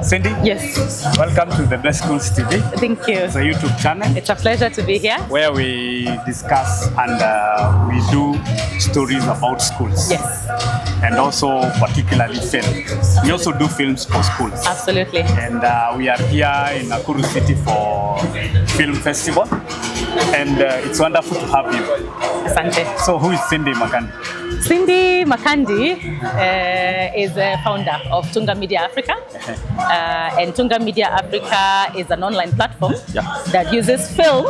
Cindy? Yes. Welcome to the Best Schools TV. Thank you. It's a YouTube channel It's a pleasure to be here. where we discuss and we do stories about schools. Yes, And also particularly film. We also do films for schools. absolutely. And we are here in Nakuru City for Film Festival. And it's wonderful to have you. Asante. So who is Cindy Makandi? Cindy Makandi is a founder of Tunga Afrika. And Tunga Afrika is an online platform that uses film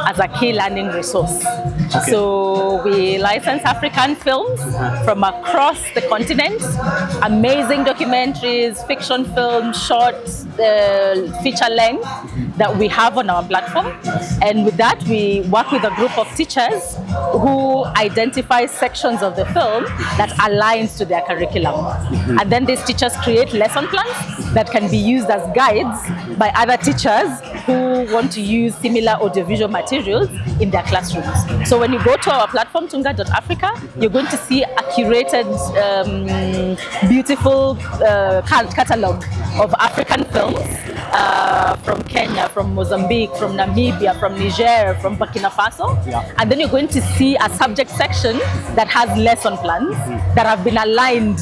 as a key learning resource. Okay. So we license African films from across the continent, amazing documentaries, fiction films, shorts, feature length that we have on our platform. And with that, we work with a group of teachers who identify sections of the film that aligns to their curriculum. And then these teachers create lesson plans that can be used as guides by other teachers who want to use similar audiovisual materials in their classrooms. So when you go to our platform, Tunga.Afrika, you're going to see a curated, beautiful catalog of African films from Kenya, from Mozambique, from Namibia, from Niger, from Burkina Faso. And then you're going to see a subject section that has lesson plans that have been aligned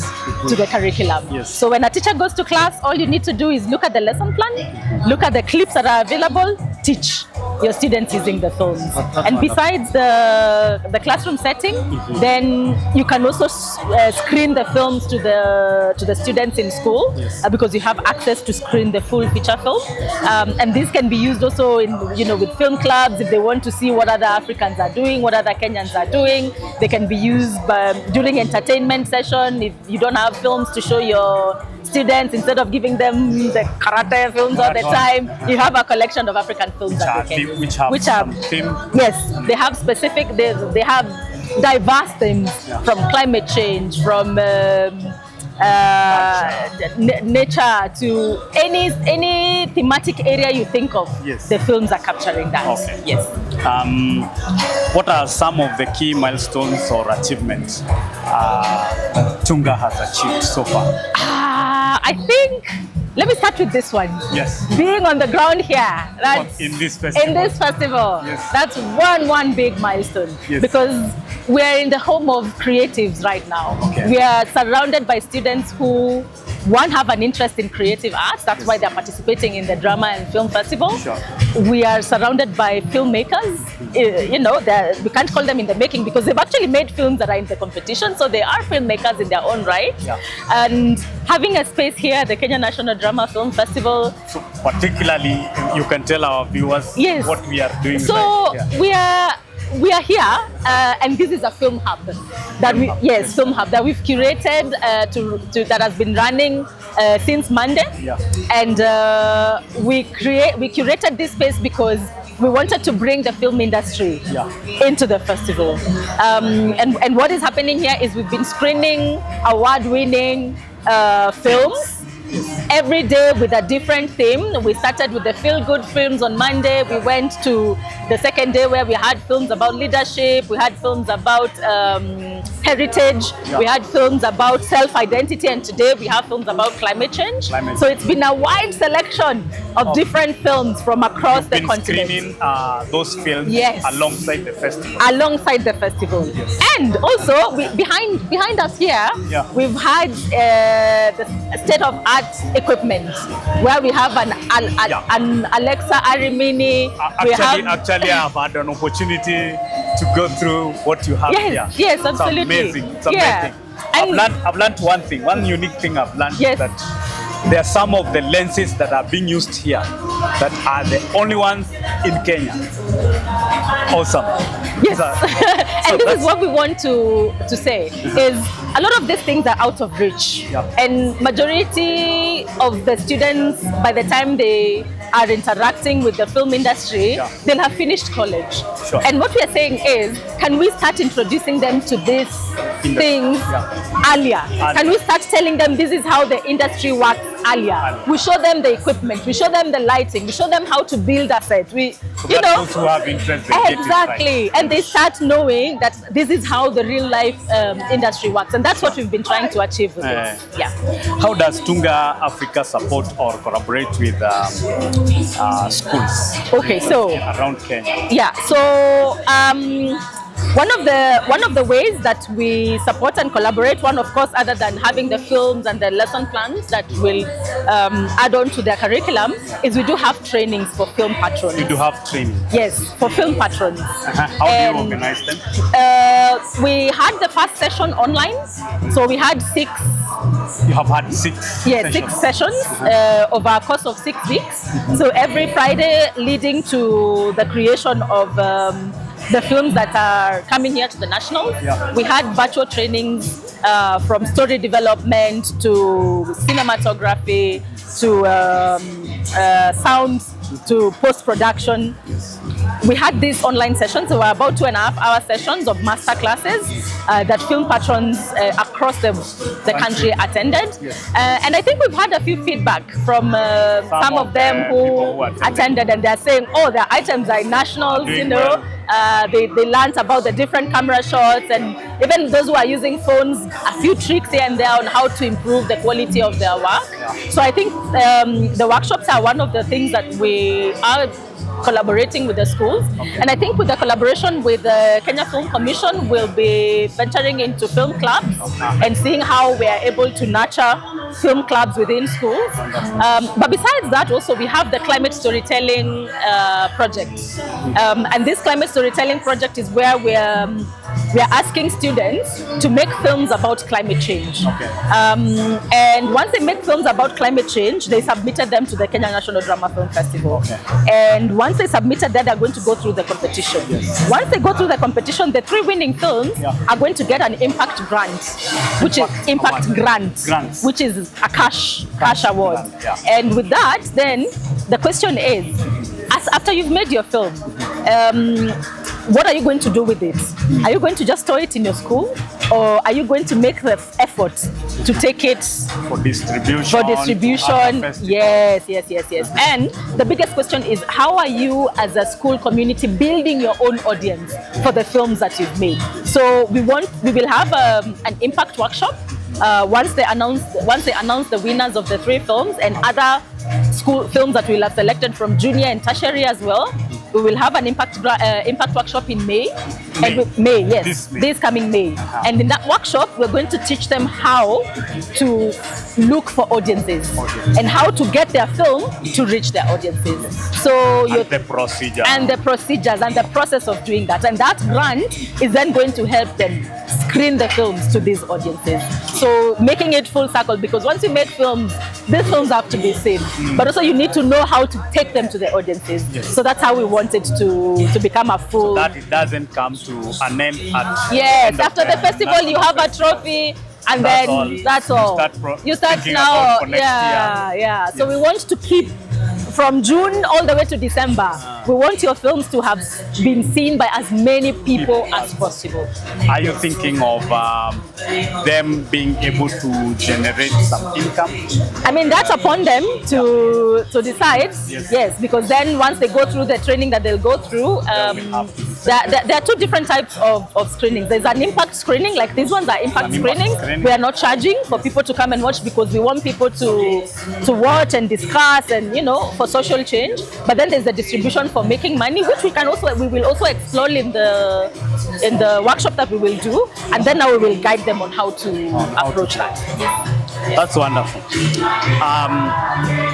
to the curriculum. Yes. So when a teacher goes to class, all you need to do is look at the lesson plan, look at the clips that are available, teach your students using the films. And besides the classroom setting, then you can also screen the films to the students in school because you have access to screen the full feature film. And this can be used also in with film clubs if they want to see what other Africans are doing, what other Kenyans are doing. They can be used during entertainment session if you don't have films to show your students. Instead of giving them the karate films all the time, you have a collection of African films Which have some theme. Yes, they have specific. They have diverse themes from climate change, from nature to any thematic area you think of. Yes. The films are capturing that. Okay. Yes. What are some of the key milestones or achievements Tunga has achieved so far? I think, let me start with this one. Yes. Being on the ground here, that's In this festival. Yes. That's one big milestone. Yes. Because we're in the home of creatives right now. Okay. We are surrounded by students who have an interest in creative arts. That's why they're participating in the drama and film festival. Sure. We are surrounded by filmmakers. We can't call them in the making because they've actually made films that are in the competition. So they are filmmakers in their own right. Yeah. And having a space here, the Kenya National Drama Film Festival. So particularly, you can tell our viewers what we are doing. So we are here, and this is a film hub film hub that we've curated that has been running since Monday. Yeah. And we curated this space because we wanted to bring the film industry into the festival. And what is happening here is we've been screening award-winning films. Every day with a different theme. We started with the feel-good films on Monday. We went to the second day where we had films about leadership. We had films about heritage. We had films about self-identity. And today we have films about climate change. So it's been a wide selection of different films from across the continent. Screening those films alongside the festival. Yes. And also, behind us here, we've had the state-of-art equipment where we have an Alexa Arimini. Actually, I've had an opportunity to go through what you have here. Yes, absolutely. It's amazing. It's amazing. I've learned one thing. One unique thing I've learned is that there are some of the lenses that are being used here that are the only ones in Kenya. Awesome. Yes. And this is what we want to say is a lot of these things are out of reach. And majority of the students, by the time they are interacting with the film industry, they'll have finished college. Sure. And what we are saying is, can we start introducing them to these things earlier? Can we start telling them this is how the industry works earlier. We show them the equipment, we show them the lighting, we show them how to build a set. Those who have interest, exactly, and they start knowing that this is how the real life industry works, and that's what we've been trying to achieve with this. Yeah. How does Tunga Afrika support or collaborate with schools? Okay, so around Kenya. Yeah, so one of the ways that we support and collaborate, one of course, other than having the films and the lesson plans that will add on to their curriculum, is we do have trainings for film patrons. You do have training? Yes, for film patrons. How do you organize them? We had the first session online, so we had 6. You have had 6? Yes, 6 sessions over a course of 6 weeks. So every Friday leading to the creation of the films that are coming here to the Nationals. Yeah. We had virtual trainings from story development to cinematography to sound to post-production. We had these online sessions, so were about 2.5-hour sessions of master classes that film patrons across the country attended. Yes. And I think we've had a few feedback from some of them who attended, and they're saying, oh, their items are in Nationals, well. They learned about the different camera shots, and even those who are using phones, a few tricks here and there on how to improve the quality of their work. Yeah. So I think the workshops are one of the things that we are collaborating with the schools. Okay. And I think with the collaboration with the Kenya Film Commission, we'll be venturing into film clubs and seeing how we are able to nurture film clubs within schools. But besides that, also we have the climate storytelling project. And this climate storytelling project is where we are asking students to make films about climate change. Okay. And once they make films about climate change, they submitted them to the Kenya National Drama Film Festival. Okay. And once they submitted that, they're going to go through the competition. Yes. Once they go through the competition, the 3 winning films are going to get an impact grant, which is Grants. which is a cash award. Grant, yeah. And with that, then the question is, after you've made your film, what are you going to do with it? Are you going to just store it in your school, or are you going to make the effort to take it for distribution? Yes. And the biggest question is, how are you as a school community building your own audience for the films that you've made? So we will have an impact workshop once they announce the winners of the 3 films and other school films that we'll have selected from junior and tertiary as well. We will have an impact workshop in May. This coming May. And in that workshop, we're going to teach them how to look for audiences and how to get their film to reach their audiences. So the procedures and the process of doing that. And that grant is then going to help them screen the films to these audiences. So making it full circle, because once you make films, these films have to be seen, but also you need to know how to take them to the audiences. Yes. So that's how we wanted to become a full. So that it doesn't come to an end at. Yes, after the festival you have a trophy. And that's all. You start now. Yeah. So we want to keep from June all the way to December. We want your films to have been seen by as many people as possible. Are you thinking of them being able to generate some income? I mean, that's upon them to decide. Yes, because then once they go through the training that they'll go through, there are 2 different types of screenings. There's an impact screening, like these ones are impact screenings. We are not charging for people to come and watch, because we want people to watch and discuss and, for social change. But then there's the distribution for making money, which we will also explore in the workshop that we will do, and then now we will guide them on how to approach that. That's wonderful.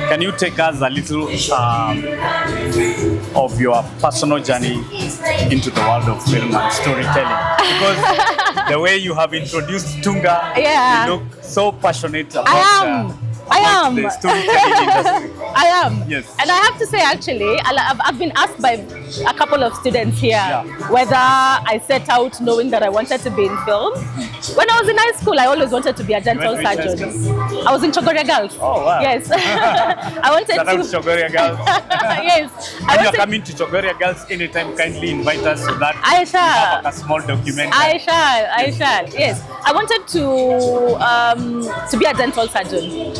Can you take us a little of your personal journey into the world of film and storytelling? Because the way you have introduced Tunga, you look so passionate about the storytelling industry. I am. Yes. And I have to say, actually, I've been asked by a couple of students here whether I set out knowing that I wanted to be in film. When I was in high school, I always wanted to be a dental surgeon. I was in Chogoria Girls. Oh, wow. Yes. I wanted to. Chogoria Girls. Yes. If you're coming to Chogoria Girls anytime, kindly invite us so that I shall. we have a small documentary. I shall. Yes. I wanted to be a dental surgeon.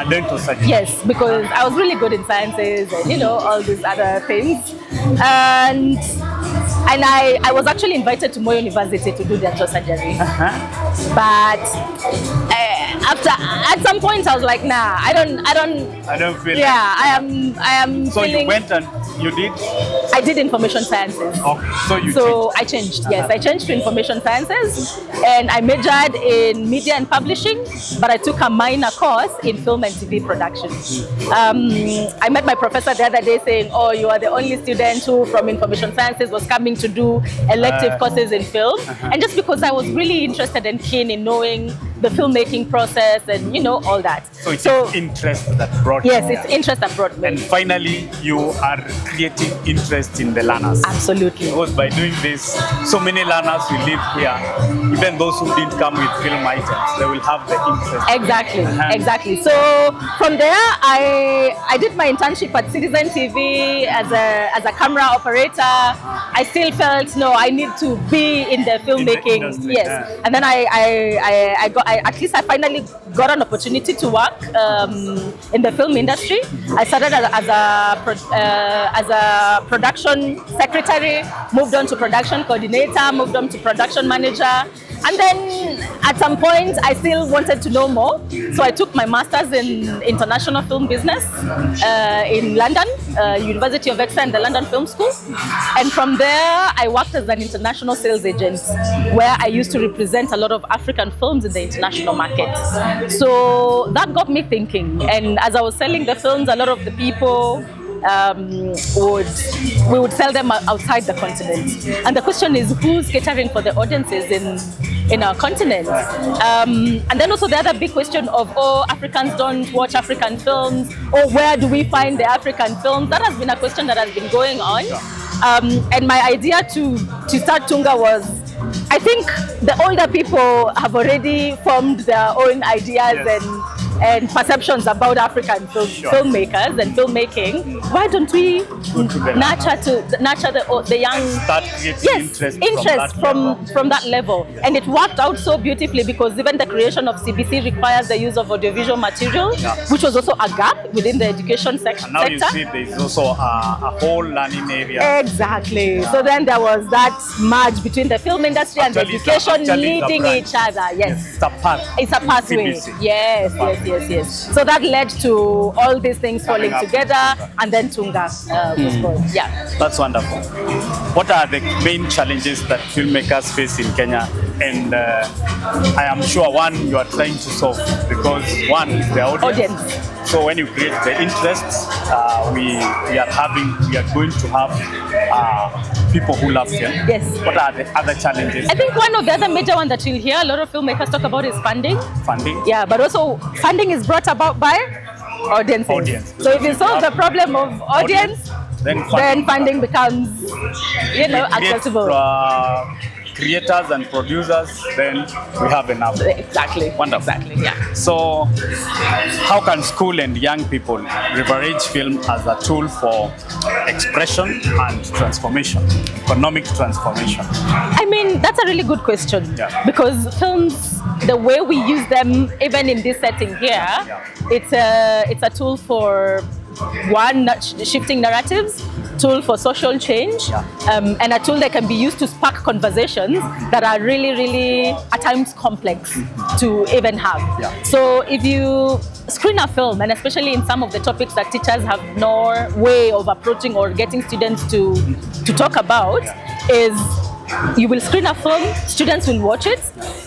Dental surgeon. Yes, because I was really good in sciences and all these other things. And I was actually invited to Moi University to do dental surgery. But at some point I was like, nah, I don't feel. Yeah, I am. So you went and you did? I did information sciences. Okay. So you changed. I changed. Yes, I changed to information sciences, and I majored in media and publishing, but I took a minor course in film and TV production. I met my professor the other day saying, "Oh, you are the only student who from information sciences was coming to do elective courses in film," and just because I was really interested and keen in knowing the filmmaking process and all that. So it's interest that brought you. Yes, it's interest that brought me. And finally, you are creating interest in the learners. Absolutely. Because by doing this, so many learners will live here, even those who didn't come with film items, they will have the interest. Exactly. So from there, I did my internship at Citizen TV as a camera operator. I still felt I need to be in the filmmaking. And then I finally got an opportunity to work in the film industry. I started as a production secretary, moved on to production coordinator, moved on to production manager. And then at some point, I still wanted to know more. So I took my master's in international film business in London, University of Exeter and the London Film School. And from there, I worked as an international sales agent, where I used to represent a lot of African films in the international market. So that got me thinking. And as I was selling the films, a lot of the people we would sell them outside the continent. And the question is, who's catering for the audiences in our continent? And then also the other big question of, Africans don't watch African films, or where do we find the African films? That has been a question that has been going on. And my idea to start Tunga was, I think the older people have already formed their own ideas and perceptions about African filmmakers and filmmaking. Why don't we nurture the young? Start creating interest from that level. And it worked out so beautifully, because even the creation of CBC requires the use of audiovisual material, which was also a gap within the education sector. And now you see there is also a whole learning area. Exactly. So then there was that merge between the film industry and the education leading each other. Yes. It's a pathway. CBC. Yes. So that led to all these things falling together, and then Tunga was born. Yeah. That's wonderful. What are the main challenges that filmmakers face in Kenya? And I am sure one you are trying to solve, because one is the audience. So when you create the interest, we are going to have people who love film. Yes. What are the other challenges? I think one of the other major ones that you'll hear a lot of filmmakers talk about is funding. Funding? Yeah, but also funding is brought about by audiences. So if you solve the problem of audience, then funding becomes, accessible. Creators and producers, then we have enough. Exactly. Wonderful. Exactly, yeah. So, how can school and young people leverage film as a tool for expression and transformation, economic transformation? I mean, that's a really good question. Yeah. Because films, the way we use them, even in this setting here, it's a tool for one, shifting narratives, tool for social change, and a tool that can be used to spark conversations that are really, really at times complex to even have. So if you screen a film, and especially in some of the topics that teachers have no way of approaching or getting students to talk about, is you will screen a film, students will watch it,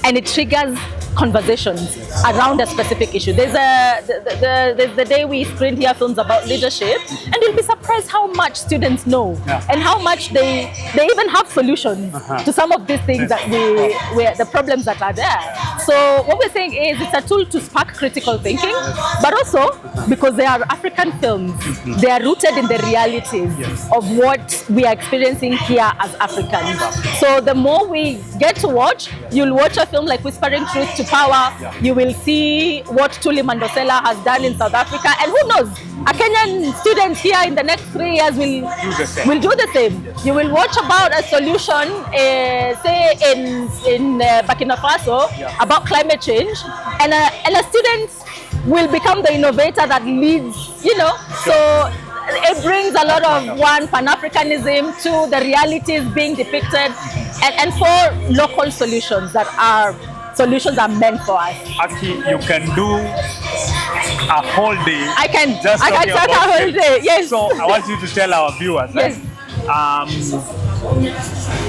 and it triggers conversations around a specific issue. There's the day we screened here films about leadership, and you'll be surprised how much students know and how much they even have solutions to some of these things that the problems that are there. So what we're saying is it's a tool to spark critical thinking, but also because they are African films, they are rooted in the realities of what we are experiencing here as Africans. So the more we get to watch, you'll watch a film like Whispering Truth to Power, you will see what Tuli Mandosela has done in South Africa, and who knows, a Kenyan student here in the next 3 years will do the same. You will watch about a solution, say in Burkina Faso, about climate change, and a student will become the innovator that leads, so it brings a lot of Pan-Africanism to the realities being depicted, and for local solutions that are meant for us. Aki, you can do a whole day. I can just start a whole day. Yes. So I want you to tell our viewers. Yes.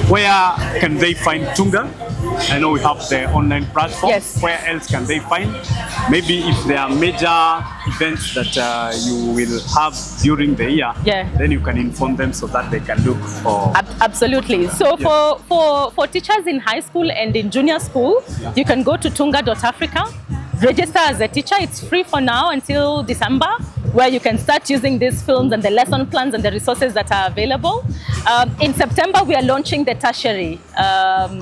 Where can they find Tunga? I know we have the online platform. Yes. Where else can they find? Maybe if there are major events that you will have during the year, then you can inform them so that they can look for. Absolutely. So for teachers in high school and in junior school, you can go to tunga.africa, register as a teacher. It's free for now until December, where you can start using these films and the lesson plans and the resources that are available. In September, we are launching the tertiary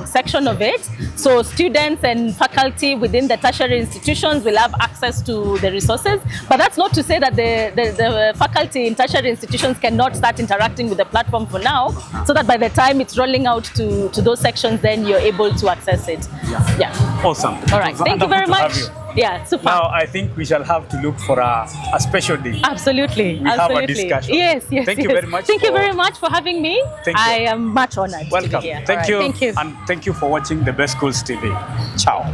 section of it. So students and faculty within the tertiary institutions will have access to the resources. But that's not to say that the faculty in tertiary institutions cannot start interacting with the platform for now, so that by the time it's rolling out to those sections, then you're able to access it. Yeah. Awesome. All right. Thank you very much. Yeah, super. Now I think we shall have to look for a special day. Absolutely. We have a discussion. Yes. Thank you very much. Thank you very much for having me. Thank you. I am much honored Welcome. to be here. Thank you. Thank you. And thank you for watching The Best Schools TV. Ciao.